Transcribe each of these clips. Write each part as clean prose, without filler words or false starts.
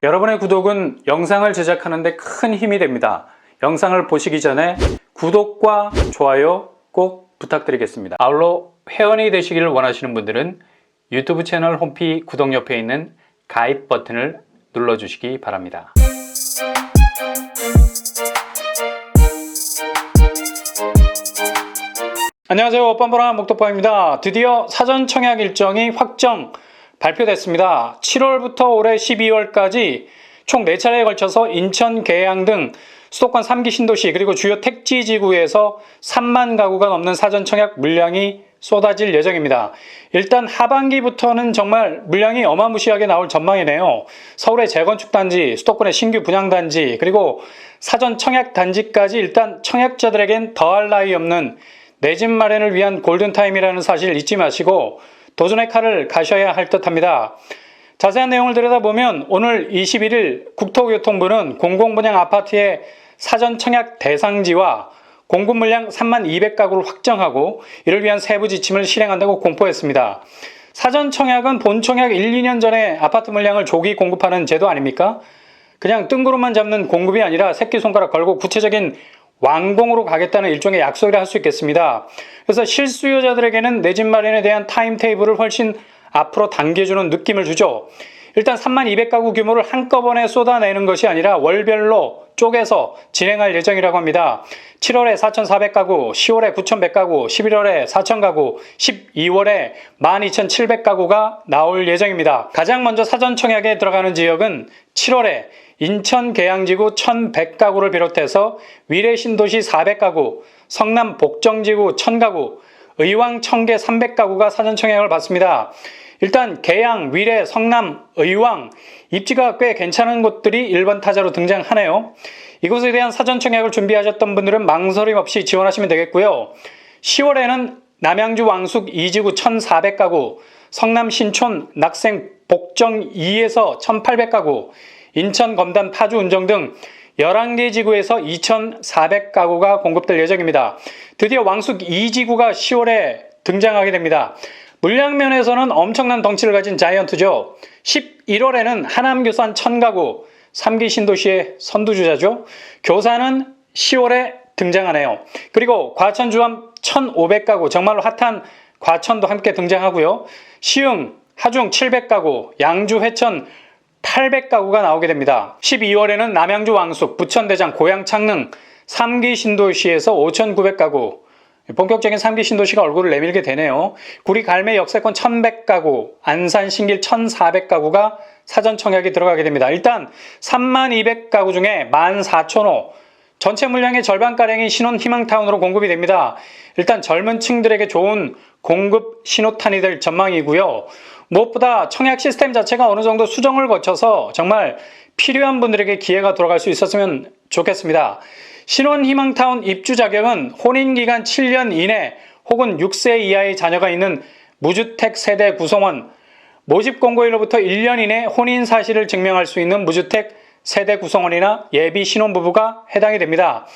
여러분의 구독은 영상을 제작하는 데 큰 힘이 됩니다. 영상을 보시기 전에 구독과 좋아요 꼭 부탁드리겠습니다. 아울러 회원이 되시기를 원하시는 분들은 유튜브 채널 홈피 구독 옆에 있는 가입 버튼을 눌러주시기 바랍니다. 안녕하세요. 뻔뻔한 목도파입니다. 드디어 사전 청약 일정이 확정 발표됐습니다. 7월부터 올해 12월까지 총 4차례에 걸쳐서 인천, 계양 등 수도권 3기 신도시 그리고 주요 택지지구에서 3만 가구가 넘는 사전 청약 물량이 쏟아질 예정입니다. 일단 하반기부터는 정말 물량이 어마무시하게 나올 전망이네요. 서울의 재건축 단지, 수도권의 신규 분양 단지, 그리고 사전 청약 단지까지 일단 청약자들에겐 더할 나위 없는 내 집 마련을 위한 골든타임이라는 사실 잊지 마시고 도전의 칼을 가셔야 할 듯합니다. 자세한 내용을 들여다보면 오늘 21일 국토교통부는 공공분양 아파트의 사전 청약 대상지와 공급 물량 3만 200가구를 확정하고 이를 위한 세부 지침을 실행한다고 공포했습니다. 사전 청약은 본 청약 1, 2년 전에 아파트 물량을 조기 공급하는 제도 아닙니까? 그냥 뜬구름만 잡는 공급이 아니라 새끼손가락 걸고 구체적인 완공으로 가겠다는 일종의 약속이라 할 수 있겠습니다. 그래서 실수요자들에게는 내 집 마련에 대한 타임테이블을 훨씬 앞으로 당겨주는 느낌을 주죠. 일단 3만 200가구 규모를 한꺼번에 쏟아내는 것이 아니라 월별로 쪼개서 진행할 예정이라고 합니다. 7월에 4,400가구, 10월에 9,100가구, 11월에 4,000가구, 12월에 12,700가구가 나올 예정입니다. 가장 먼저 사전 청약에 들어가는 지역은 7월에 인천 계양지구 1,100가구를 비롯해서 위례 신도시 400가구, 성남 복정지구 1,000가구, 의왕 청계 300가구가 사전 청약을 받습니다. 일단 계양, 위례, 성남, 의왕 입지가 꽤 괜찮은 곳들이 1번 타자로 등장하네요. 이곳에 대한 사전 청약을 준비하셨던 분들은 망설임 없이 지원하시면 되겠고요. 10월에는 남양주 왕숙 2지구 1,400가구, 성남 신촌 낙생 복정 2에서 1,800가구, 인천 검단 파주 운정 등 11개 지구에서 2,400가구가 공급될 예정입니다. 드디어 왕숙 2지구가 10월에 등장하게 됩니다. 물량 면에서는 엄청난 덩치를 가진 자이언트죠. 11월에는 하남 교산 1,000가구, 3기 신도시의 선두주자죠. 교산은 10월에 등장하네요. 그리고 과천 주암 1,500가구, 정말로 핫한 과천도 함께 등장하고요. 시흥, 하중 700가구, 양주 회천 800가구가 나오게 됩니다. 12월에는 남양주 왕숙, 부천대장, 고양 창릉 3기 신도시에서 5,900가구, 본격적인 3기 신도시가 얼굴을 내밀게 되네요. 구리 갈매 역세권 1,100가구, 안산 신길 1,400가구가 사전 청약에 들어가게 됩니다. 일단 3만 200가구 중에 14,000호, 전체 물량의 절반가량이 신혼 희망타운으로 공급이 됩니다. 일단 젊은 층들에게 좋은 공급 신호탄이 될 전망이고요. 무엇보다 청약 시스템 자체가 어느 정도 수정을 거쳐서 정말 필요한 분들에게 기회가 돌아갈 수 있었으면 좋겠습니다. 신혼희망타운 입주 자격은 혼인기간 7년 이내 혹은 6세 이하의 자녀가 있는 무주택 세대 구성원, 모집 공고일로부터 1년 이내 혼인 사실을 증명할 수 있는 무주택 세대 구성원이나 예비 신혼부부가 해당이 됩니다.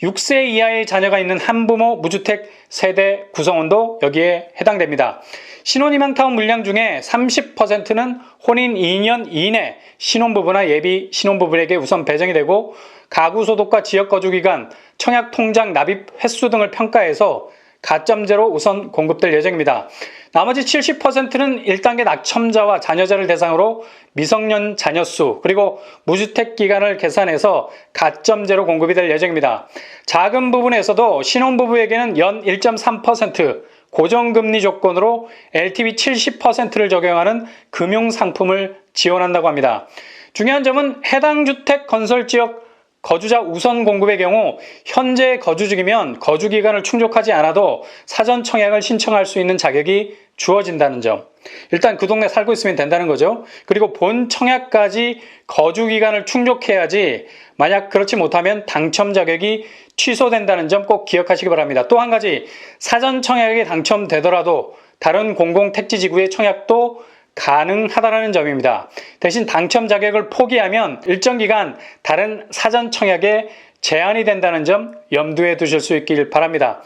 6세 이하의 자녀가 있는 한부모 무주택 세대 구성원도 여기에 해당됩니다. 신혼희망타운 물량 중에 30%는 혼인 2년 이내 신혼부부나 예비 신혼부부에게 우선 배정이 되고 가구 소득과 지역 거주 기간, 청약 통장 납입 횟수 등을 평가해서 가점제로 우선 공급될 예정입니다. 나머지 70%는 1단계 낙첨자와 자녀자를 대상으로 미성년 자녀 수 그리고 무주택 기간을 계산해서 가점제로 공급이 될 예정입니다. 작은 부분에서도 신혼부부에게는 연 1.3% 고정금리 조건으로 LTV 70%를 적용하는 금융상품을 지원한다고 합니다. 중요한 점은 해당 주택 건설지역 거주자 우선 공급의 경우 현재 거주 중이면 거주 기간을 충족하지 않아도 사전 청약을 신청할 수 있는 자격이 주어진다는 점. 일단 그 동네 살고 있으면 된다는 거죠. 그리고 본 청약까지 거주 기간을 충족해야지 만약 그렇지 못하면 당첨 자격이 취소된다는 점 꼭 기억하시기 바랍니다. 또 한 가지, 사전 청약에 당첨되더라도 다른 공공택지지구의 청약도 가능하다는 점입니다. 대신 당첨 자격을 포기하면 일정 기간 다른 사전 청약에 제한이 된다는 점 염두에 두실 수 있길 바랍니다.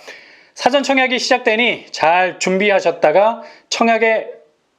사전 청약이 시작되니 잘 준비하셨다가 청약에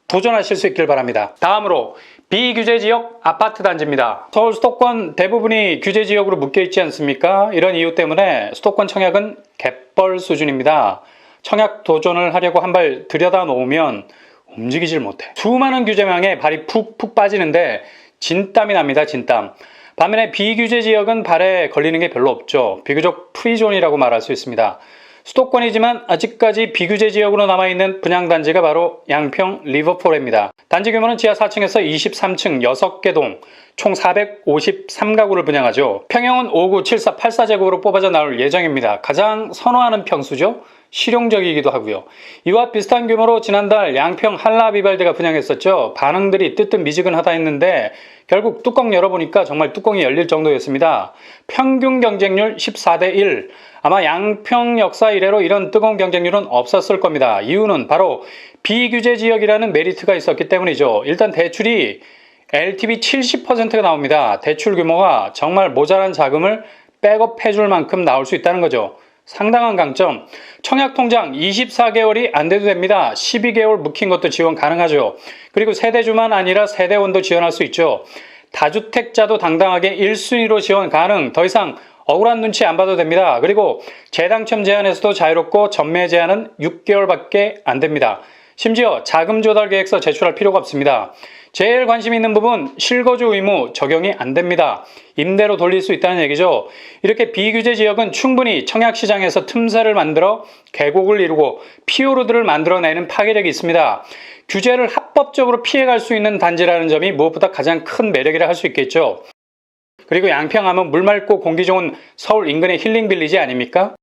도전하실 수 있길 바랍니다. 다음으로 비규제 지역 아파트 단지입니다. 서울 수도권 대부분이 규제 지역으로 묶여 있지 않습니까? 이런 이유 때문에 수도권 청약은 갯벌 수준입니다. 청약 도전을 하려고 한 발 들여다 놓으면 움직이질 못해. 수많은 규제망에 발이 푹푹 빠지는데 진땀이 납니다. 진땀. 반면에 비규제 지역은 발에 걸리는 게 별로 없죠. 비교적 프리존이라고 말할 수 있습니다. 수도권이지만 아직까지 비규제 지역으로 남아있는 분양단지가 바로 양평 리버포레입니다. 단지 규모는 지하 4층에서 23층 6개 동, 총 453가구를 분양하죠. 평형은 5구, 74, 84제곱으로 뽑아져 나올 예정입니다. 가장 선호하는 평수죠. 실용적이기도 하고요. 이와 비슷한 규모로 지난달 양평 한라비발디가 분양했었죠. 반응들이 뜨뜻미지근하다 했는데 결국 뚜껑 열어보니까 정말 뚜껑이 열릴 정도였습니다. 평균 경쟁률 14대 1. 아마 양평 역사 이래로 이런 뜨거운 경쟁률은 없었을 겁니다. 이유는 바로 비규제 지역이라는 메리트가 있었기 때문이죠. 일단 대출이 LTV 70%가 나옵니다. 대출 규모가 정말 모자란 자금을 백업해줄 만큼 나올 수 있다는 거죠. 상당한 강점. 청약통장 24개월이 안 돼도 됩니다. 12개월 묵힌 것도 지원 가능하죠. 그리고 세대주만 아니라 세대원도 지원할 수 있죠. 다주택자도 당당하게 1순위로 지원 가능. 더 이상 억울한 눈치 안 봐도 됩니다. 그리고 재당첨 제한에서도 자유롭고 전매 제한은 6개월밖에 안 됩니다. 심지어 자금 조달 계획서 제출할 필요가 없습니다. 제일 관심 있는 부분 실거주 의무 적용이 안 됩니다. 임대로 돌릴 수 있다는 얘기죠. 이렇게 비규제 지역은 충분히 청약시장에서 틈새를 만들어 계곡을 이루고 피오르들을 만들어내는 파괴력이 있습니다. 규제를 합법적으로 피해갈 수 있는 단지라는 점이 무엇보다 가장 큰 매력이라 할 수 있겠죠. 그리고 양평하면 물 맑고 공기 좋은 서울 인근의 힐링빌리지 아닙니까?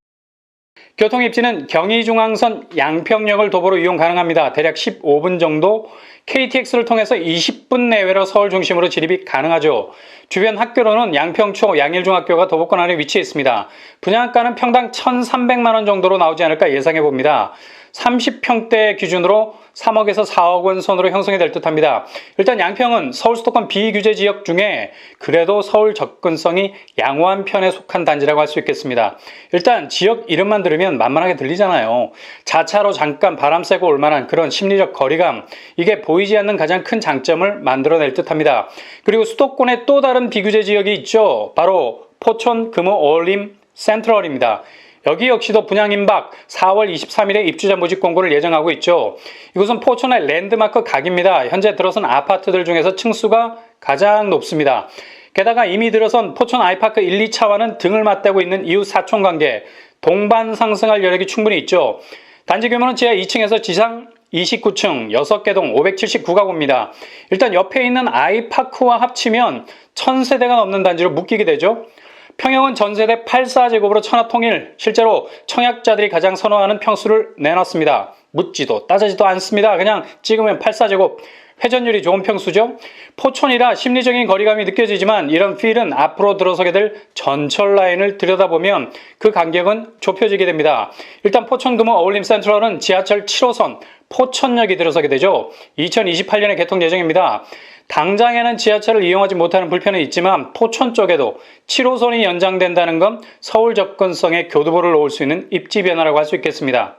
교통입지는 경의중앙선 양평역을 도보로 이용 가능합니다. 대략 15분 정도, KTX를 통해서 20분 내외로 서울 중심으로 진입이 가능하죠. 주변 학교로는 양평초 양일중학교가 도보권 안에 위치해 있습니다. 분양가는 평당 1,300만 원 정도로 나오지 않을까 예상해 봅니다. 30평대 기준으로 3억에서 4억 원 선으로 형성이 될 듯합니다. 일단 양평은 서울 수도권 비규제 지역 중에 그래도 서울 접근성이 양호한 편에 속한 단지라고 할 수 있겠습니다. 일단 지역 이름만 들으면 만만하게 들리잖아요. 자차로 잠깐 바람 쐬고 올 만한 그런 심리적 거리감, 이게 보이지 않는 가장 큰 장점을 만들어낼 듯합니다. 그리고 수도권에 또 다른 비규제 지역이 있죠. 바로 포천 금호 어울림 센트럴입니다. 여기 역시도 분양 임박 4월 23일에 입주자 모집 공고를 예정하고 있죠. 이곳은 포천의 랜드마크 각입니다. 현재 들어선 아파트들 중에서 층수가 가장 높습니다. 게다가 이미 들어선 포천 아이파크 1, 2차와는 등을 맞대고 있는 이웃 사촌관계, 동반 상승할 여력이 충분히 있죠. 단지 규모는 지하 2층에서 지상 29층 6개 동 579가구입니다. 일단 옆에 있는 아이파크와 합치면 1000세대가 넘는 단지로 묶이게 되죠. 평형은 전세대 84제곱으로 천하통일, 실제로 청약자들이 가장 선호하는 평수를 내놨습니다. 묻지도 따지지도 않습니다. 그냥 찍으면 84제곱. 회전율이 좋은 평수죠. 포천이라 심리적인 거리감이 느껴지지만 이런 필은 앞으로 들어서게 될 전철 라인을 들여다보면 그 간격은 좁혀지게 됩니다. 일단 포천 금호 어울림 센트럴은 지하철 7호선 포천역이 들어서게 되죠. 2028년에 개통 예정입니다. 당장에는 지하철을 이용하지 못하는 불편은 있지만 포천 쪽에도 7호선이 연장된다는 건 서울 접근성에 교두보를 놓을 수 있는 입지 변화라고 할 수 있겠습니다.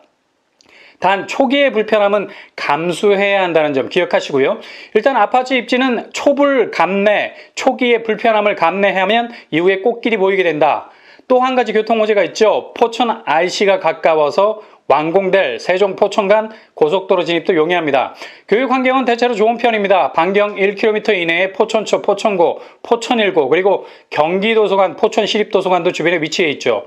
단 초기의 불편함은 감수해야 한다는 점 기억하시고요. 일단 아파트 입지는 초불 감내, 초기의 불편함을 감내하면 이후에 꽃길이 보이게 된다. 또 한 가지 교통 호재가 있죠. 포천 IC가 가까워서 완공될 세종 포천 간 고속도로 진입도 용이합니다. 교육 환경은 대체로 좋은 편입니다. 반경 1km 이내에 포천초, 포천고, 포천일고, 그리고 경기도서관, 포천시립도서관도 주변에 위치해 있죠.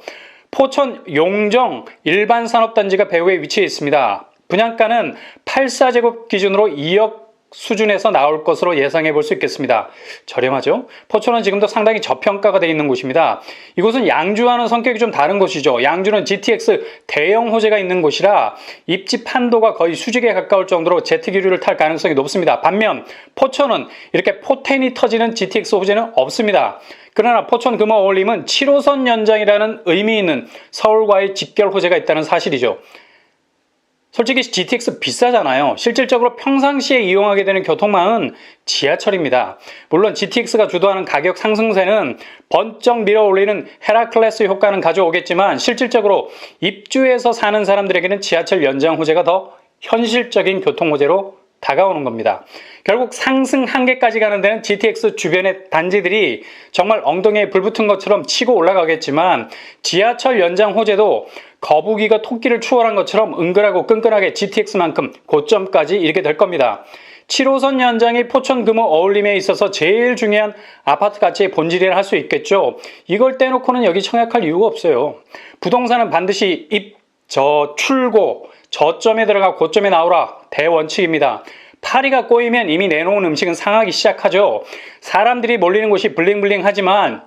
포천 용정 일반 산업단지가 배후에 위치해 있습니다. 분양가는 84제곱 기준으로 2억 수준에서 나올 것으로 예상해 볼 수 있겠습니다. 저렴하죠? 포천은 지금도 상당히 저평가가 되어 있는 곳입니다. 이곳은 양주와는 성격이 좀 다른 곳이죠. 양주는 GTX 대형 호재가 있는 곳이라 입지 판도가 거의 수직에 가까울 정도로 제트기류를 탈 가능성이 높습니다. 반면 포천은 이렇게 포텐이 터지는 GTX 호재는 없습니다. 그러나 포천 금호 어울림은 7호선 연장이라는 의미 있는 서울과의 직결 호재가 있다는 사실이죠. 솔직히 GTX 비싸잖아요. 실질적으로 평상시에 이용하게 되는 교통망은 지하철입니다. 물론 GTX가 주도하는 가격 상승세는 번쩍 밀어올리는 헤라클레스 효과는 가져오겠지만 실질적으로 입주해서 사는 사람들에게는 지하철 연장 호재가 더 현실적인 교통 호재로 다가오는 겁니다. 결국 상승 한계까지 가는 데는 GTX 주변의 단지들이 정말 엉덩이에 불 붙은 것처럼 치고 올라가겠지만 지하철 연장 호재도 거북이가 토끼를 추월한 것처럼 은근하고 끈끈하게 GTX만큼 고점까지 이르게 될 겁니다. 7호선 연장이 포천 금호 어울림에 있어서 제일 중요한 아파트 가치의 본질이라 할 수 있겠죠. 이걸 떼놓고는 여기 청약할 이유가 없어요. 부동산은 반드시 출고, 저점에 들어가 고점에 나오라 대원칙입니다. 파리가 꼬이면 이미 내놓은 음식은 상하기 시작하죠. 사람들이 몰리는 곳이 블링블링하지만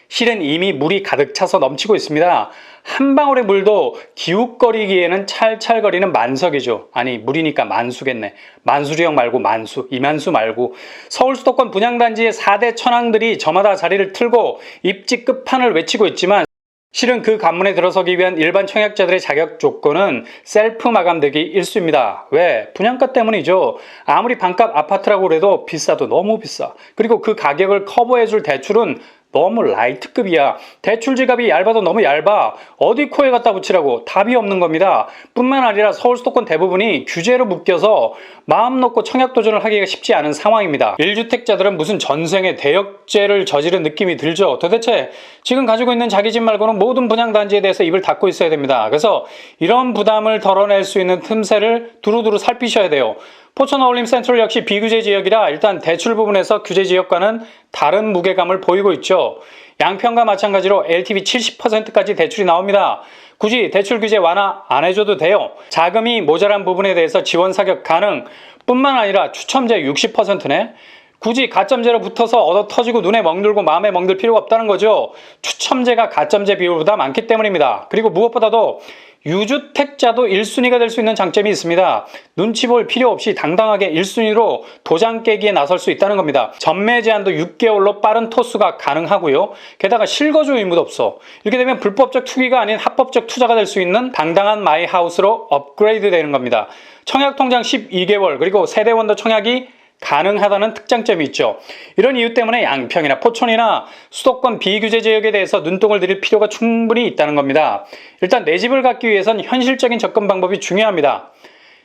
실은 이미 물이 가득 차서 넘치고 있습니다. 한 방울의 물도 기웃거리기에는 찰찰거리는 만석이죠. 아니 물이니까 만수겠네. 만수리형 말고 만수, 이만수 말고. 서울 수도권 분양단지의 4대 천왕들이 저마다 자리를 틀고 입지 끝판을 외치고 있지만 실은 그 관문에 들어서기 위한 일반 청약자들의 자격 조건은 셀프 마감되기 일쑤입니다. 왜? 분양가 때문이죠. 아무리 반값 아파트라고 그래도 비싸도 너무 비싸. 그리고 그 가격을 커버해줄 대출은 너무 라이트급이야. 대출 지갑이 얇아도 너무 얇아. 어디 코에 갖다 붙이라고. 답이 없는 겁니다. 뿐만 아니라 서울 수도권 대부분이 규제로 묶여서 마음 놓고 청약 도전을 하기가 쉽지 않은 상황입니다. 1주택자들은 무슨 전생에 대역죄를 저지른 느낌이 들죠. 도대체 지금 가지고 있는 자기 집 말고는 모든 분양단지에 대해서 입을 닫고 있어야 됩니다. 그래서 이런 부담을 덜어낼 수 있는 틈새를 두루두루 살피셔야 돼요. 포천 어울림 센트럴 역시 비규제 지역이라 일단 대출 부분에서 규제 지역과는 다른 무게감을 보이고 있죠. 양평과 마찬가지로 LTV 70%까지 대출이 나옵니다. 굳이 대출 규제 완화 안 해줘도 돼요. 자금이 모자란 부분에 대해서 지원 사격 가능. 뿐만 아니라 추첨제 60%네. 굳이 가점제로 붙어서 얻어 터지고 눈에 멍들고 마음에 멍들 필요가 없다는 거죠. 추첨제가 가점제 비율보다 많기 때문입니다. 그리고 무엇보다도 유주택자도 1순위가 될 수 있는 장점이 있습니다. 눈치 볼 필요 없이 당당하게 1순위로 도장 깨기에 나설 수 있다는 겁니다. 전매 제한도 6개월로 빠른 토스가 가능하고요. 게다가 실거주 의무도 없어. 이렇게 되면 불법적 투기가 아닌 합법적 투자가 될 수 있는 당당한 마이하우스로 업그레이드 되는 겁니다. 청약통장 12개월 그리고 세대원도 청약이 가능하다는 특장점이 있죠. 이런 이유 때문에 양평이나 포천이나 수도권 비규제 지역에 대해서 눈독을 들일 필요가 충분히 있다는 겁니다. 일단 내 집을 갖기 위해선 현실적인 접근 방법이 중요합니다.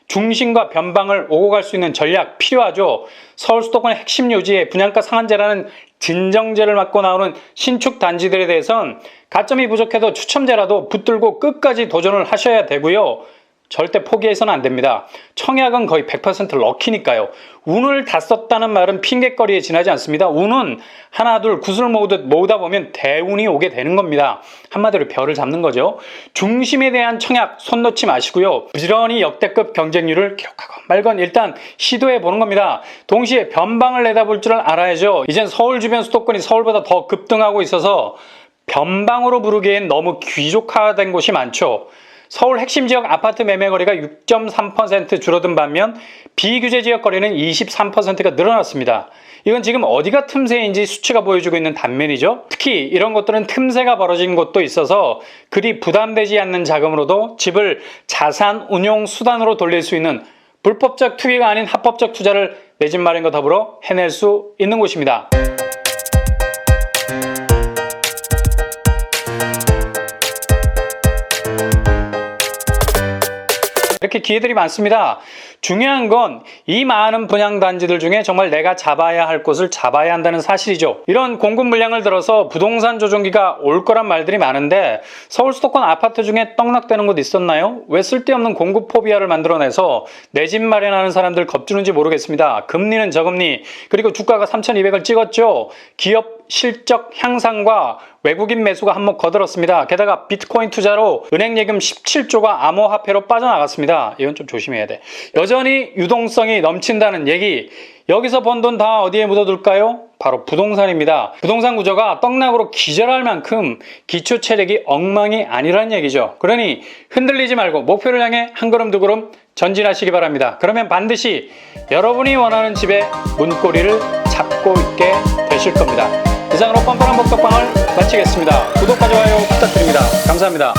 중심과 변방을 오고 갈 수 있는 전략 필요하죠. 서울 수도권의 핵심 요지에 분양가 상한제라는 진정제를 맞고 나오는 신축 단지들에 대해선 가점이 부족해도 추첨제라도 붙들고 끝까지 도전을 하셔야 되고요. 절대 포기해서는 안 됩니다. 청약은 거의 100% 럭키니까요. 운을 다 썼다는 말은 핑계거리에 지나지 않습니다. 운은 하나 둘 구슬 모으듯 모으다 보면 대운이 오게 되는 겁니다. 한마디로 별을 잡는 거죠. 중심에 대한 청약 손 놓지 마시고요. 부지런히 역대급 경쟁률을 기록하고 말건 일단 시도해 보는 겁니다. 동시에 변방을 내다볼 줄을 알아야죠. 이젠 서울 주변 수도권이 서울보다 더 급등하고 있어서 변방으로 부르기엔 너무 귀족화된 곳이 많죠. 서울 핵심 지역 아파트 매매 거리가 6.3% 줄어든 반면 비규제 지역 거리는 23%가 늘어났습니다. 이건 지금 어디가 틈새인지 수치가 보여주고 있는 단면이죠. 특히 이런 것들은 틈새가 벌어진 곳도 있어서 그리 부담되지 않는 자금으로도 집을 자산 운용 수단으로 돌릴 수 있는 불법적 투기가 아닌 합법적 투자를 내 집 마련과 더불어 해낼 수 있는 곳입니다. 이렇게 기회들이 많습니다. 중요한 건 이 많은 분양단지들 중에 정말 내가 잡아야 할 곳을 잡아야 한다는 사실이죠. 이런 공급 물량을 들어서 부동산 조정기가 올 거란 말들이 많은데 서울 수도권 아파트 중에 떡락되는 곳 있었나요? 왜 쓸데없는 공급 포비아를 만들어내서 내 집 마련하는 사람들 겁주는지 모르겠습니다. 금리는 저금리 그리고 주가가 3,200을 찍었죠. 기업 실적 향상과 외국인 매수가 한몫 거들었습니다. 게다가 비트코인 투자로 은행 예금 17조가 암호화폐로 빠져나갔습니다. 이건 좀 조심해야 돼. 여전히 유동성이 넘친다는 얘기. 여기서 번 돈 다 어디에 묻어둘까요? 바로 부동산입니다. 부동산 구조가 떡락으로 기절할 만큼 기초 체력이 엉망이 아니란 얘기죠. 그러니 흔들리지 말고 목표를 향해 한 걸음 두 걸음 전진하시기 바랍니다. 그러면 반드시 여러분이 원하는 집의 문고리를 잡고 있게 되실 겁니다. 이상으로 뻔뻔한 복덕방을 마치겠습니다. 구독과 좋아요 부탁드립니다. 감사합니다.